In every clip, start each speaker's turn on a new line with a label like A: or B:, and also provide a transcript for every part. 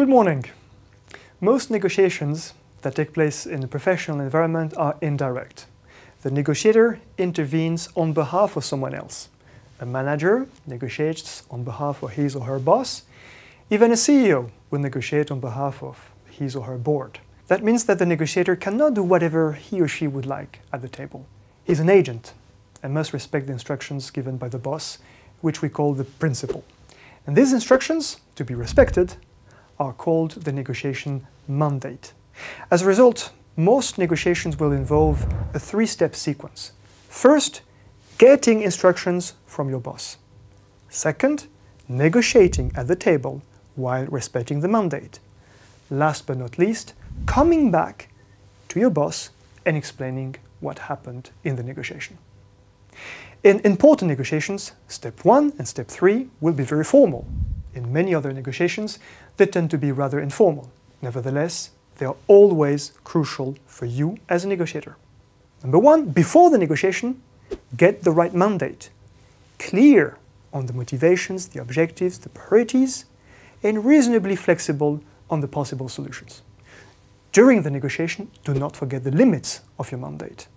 A: Good morning. Most negotiations that take place in a professional environment are indirect. The negotiator intervenes on behalf of someone else. A manager negotiates on behalf of his or her boss. Even a CEO will negotiate on behalf of his or her board. That means that the negotiator cannot do whatever he or she would like at the table. He's an agent and must respect the instructions given by the boss, which we call the principal. And these instructions, to be respected, are called the negotiation mandate. As a result, most negotiations will involve a three-step sequence. First, getting instructions from your boss. Second, negotiating at the table while respecting the mandate. Last but not least, coming back to your boss and explaining what happened in the negotiation. In important negotiations, step 1 and step 3 will be very formal. In many other negotiations, they tend to be rather informal. Nevertheless, they are always crucial for you as a negotiator. Number 1, before the negotiation, get the right mandate. Clear on the motivations, the objectives, the priorities, and reasonably flexible on the possible solutions. During the negotiation, do not forget the limits of your mandate.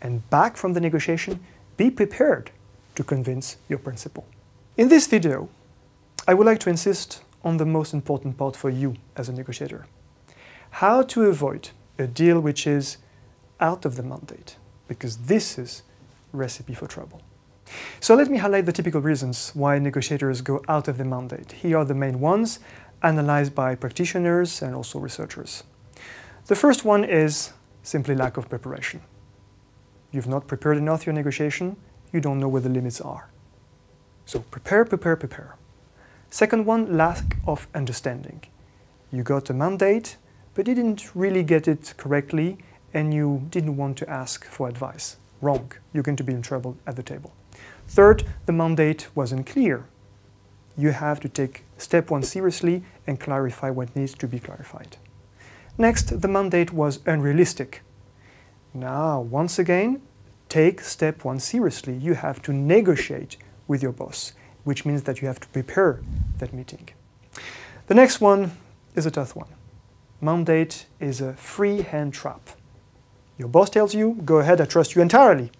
A: And back from the negotiation, be prepared to convince your principal. In this video, I would like to insist on the most important part for you as a negotiator. How to avoid a deal which is out of the mandate, because this is a recipe for trouble. So let me highlight the typical reasons why negotiators go out of the mandate. Here are the main ones, analyzed by practitioners and also researchers. The first one is simply lack of preparation. You've not prepared enough your negotiation, you don't know where the limits are. So prepare, prepare, prepare. Second one, lack of understanding. You got a mandate, but you didn't really get it correctly and you didn't want to ask for advice. Wrong. You're going to be in trouble at the table. Third, the mandate wasn't clear. You have to take step 1 seriously and clarify what needs to be clarified. Next, the mandate was unrealistic. Now, once again, take step 1 seriously. You have to negotiate with your boss, which means that you have to prepare that meeting. The next one is a tough one. Mandate is a free hand trap. Your boss tells you, go ahead, I trust you entirely.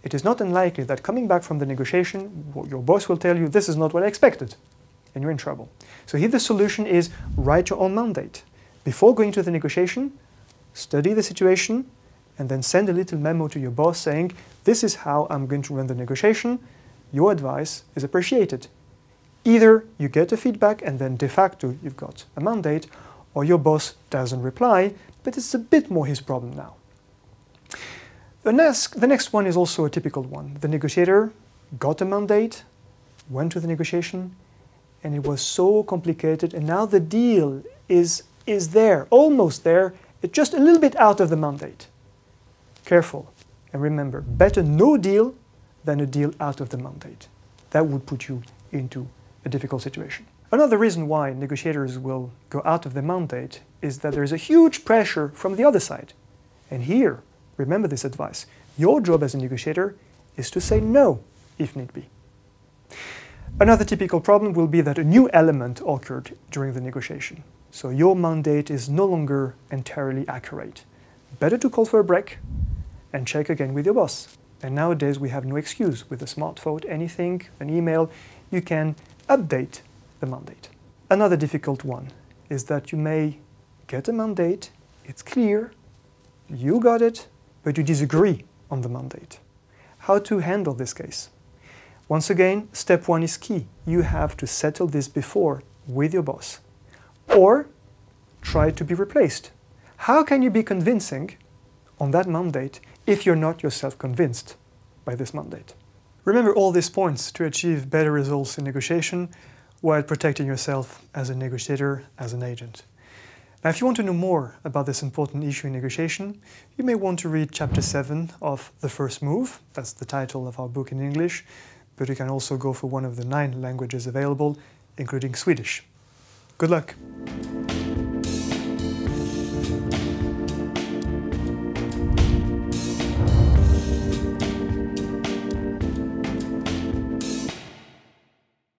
A: It is not unlikely that coming back from the negotiation, your boss will tell you, this is not what I expected, and you're in trouble. So here the solution is write your own mandate. Before going to the negotiation, study the situation, and then send a little memo to your boss saying, this is how I'm going to run the negotiation, your advice is appreciated. Either you get a feedback and then de facto you've got a mandate, or your boss doesn't reply, but it's a bit more his problem now. The next one is also a typical one. The negotiator got a mandate, went to the negotiation, and it was so complicated, and now the deal is there, almost there, it's just a little bit out of the mandate. Careful, and remember, better no deal than a deal out of the mandate. That would put you into a difficult situation. Another reason why negotiators will go out of the mandate is that there is a huge pressure from the other side. And here, remember this advice, your job as a negotiator is to say no, if need be. Another typical problem will be that a new element occurred during the negotiation. So your mandate is no longer entirely accurate. Better to call for a break and check again with your boss. And nowadays we have no excuse. With a smartphone, anything, an email, you can update the mandate. Another difficult one is that you may get a mandate, it's clear, you got it, but you disagree on the mandate. How to handle this case? Once again, step 1 is key. You have to settle this before with your boss. Or try to be replaced. How can you be convincing on that mandate if you're not yourself convinced by this mandate? Remember all these points to achieve better results in negotiation while protecting yourself as a negotiator, as an agent. Now, if you want to know more about this important issue in negotiation, you may want to read Chapter 7 of The First Move. That's the title of our book in English, but you can also go for one of the 9 languages available, including Swedish. Good luck!